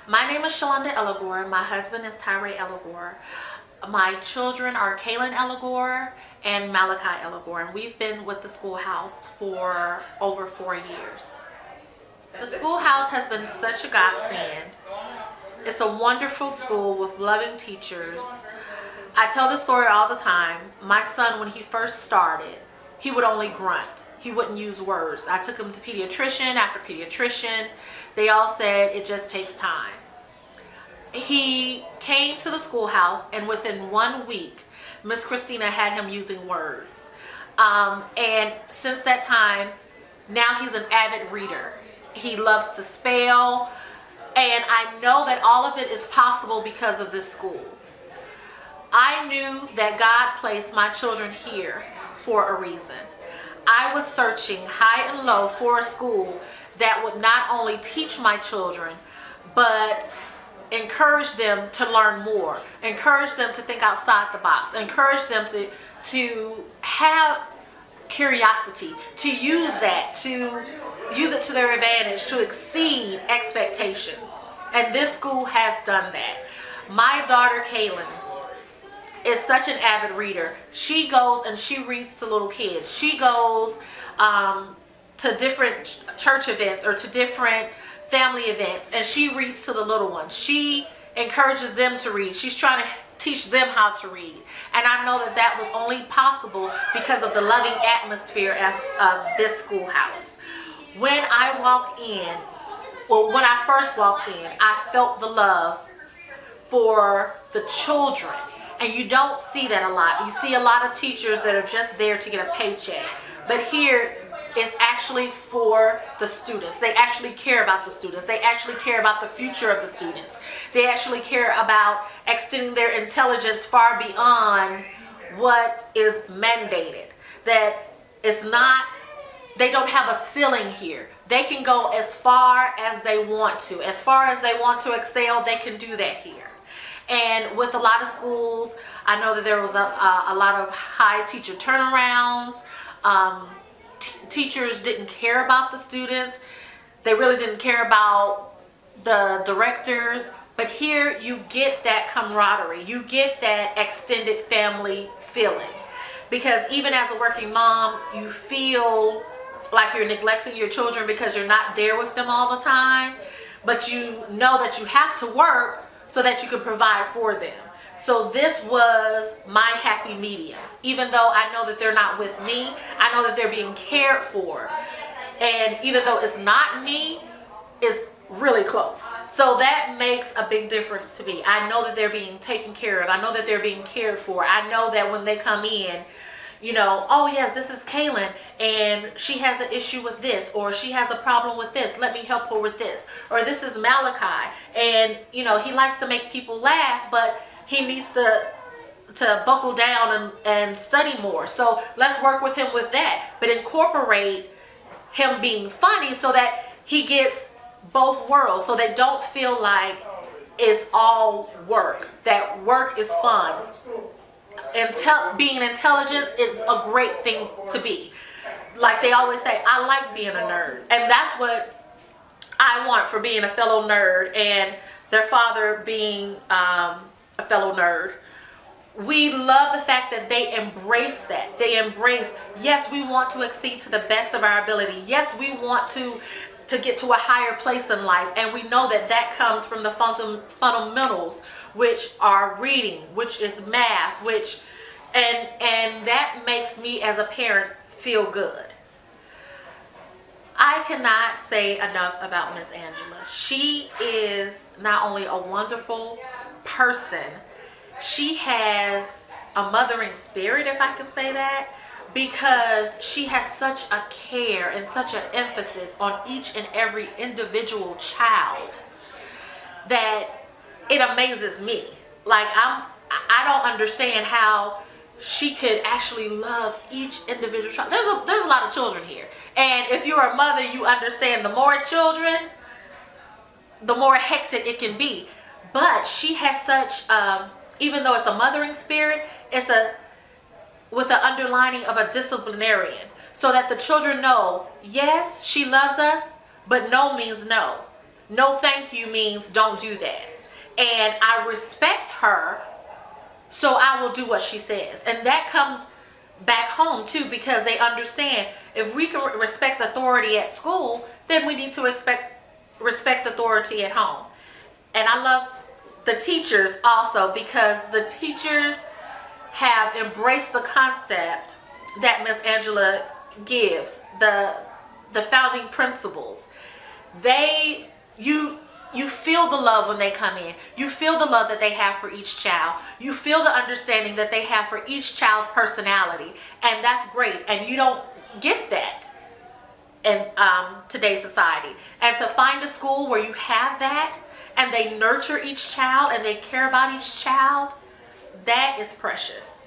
My name is Shalonda Elagore. My husband is Tyree Elagore. My children are Kaylin Elagore and Malachi Elagore, and we've been with the schoolhouse for over 4 years. The schoolhouse has been such a godsend. It's a wonderful school with loving teachers. I tell this story all the time. My son, when he first started, he would only grunt. He wouldn't use words. I took him to pediatrician after pediatrician. They all said it just takes time. He came to the schoolhouse, and within 1 week, Miss Christina had him using words. And since that time, now he's an avid reader. He loves to spell, and I know that all of it is possible because of this school. I knew that God placed my children here for a reason. I was searching high and low for a school that would not only teach my children, but encourage them to learn more, encourage them to think outside the box, encourage them to have curiosity, to use it to their advantage, to exceed expectations. And this school has done that. My daughter Kaylin is such an avid reader. She goes and she reads to little kids. She goes to different church events or to different family events, and she reads to the little ones. She encourages them to read. She's trying to teach them how to read. And I know that that was only possible because of the loving atmosphere of this schoolhouse. When I first walked in, I felt the love for the children. And you don't see that a lot. You see a lot of teachers that are just there to get a paycheck. But here, it's actually for the students. They actually care about the students. They actually care about the future of the students. They actually care about extending their intelligence far beyond what is mandated. That it's not, they don't have a ceiling here. They can go as far as they want to. As far as they want to excel, they can do that here. And with a lot of schools, I know that there was a lot of high teacher turnarounds. Teachers didn't care about the students. They really didn't care about the directors. But here you get that camaraderie. You get that extended family feeling. Because even as a working mom, you feel like you're neglecting your children because you're not there with them all the time. But you know that you have to work so that you can provide for them. So this was my happy medium. Even though I know that they're not with me, I know that they're being cared for. And even though it's not me, it's really close. So that makes a big difference to me. I know that they're being taken care of. I know that they're being cared for. I know that when they come in, you know, oh yes, this is Kaylin and she has an issue with this, or she has a problem with this, let me help her with this. Or this is Malachi and, you know, he likes to make people laugh, but he needs to buckle down and study more. So let's work with him with that, but incorporate him being funny so that he gets both worlds, so they don't feel like it's all work, that work is fun. Being intelligent is a great thing to be. Like they always say, I like being a nerd. And that's what I want for being a fellow nerd and their father being a fellow nerd. We love the fact that they embrace that. They embrace, yes, we want to exceed to the best of our ability. Yes, we want to get to a higher place in life. And we know that that comes from the fundamentals, which are reading, which is math, and that makes me as a parent feel good. I cannot say enough about Miss Angela. She is not only a wonderful person, she has a mothering spirit, if I can say that, because she has such a care and such an emphasis on each and every individual child that it amazes me. Like I don't understand how she could actually love each individual child. There's a lot of children here, and if you're a mother, you understand the more children, the more hectic it can be. But she has such even though it's a mothering spirit, it's with the underlining of a disciplinarian, so that the children know, yes, she loves us, but no means no. no thank you means don't do that. And I respect her, so I will do what she says. And that comes back home too, because they understand if we can respect authority at school, then we need to respect authority at home. And I love the teachers also, because the teachers have embraced the concept that Miss Angela gives, the founding principles. You feel the love when they come in. You feel the love that they have for each child. You feel the understanding that they have for each child's personality. And that's great. And you don't get that in today's society. And to find a school where you have that, and they nurture each child and they care about each child, that is precious.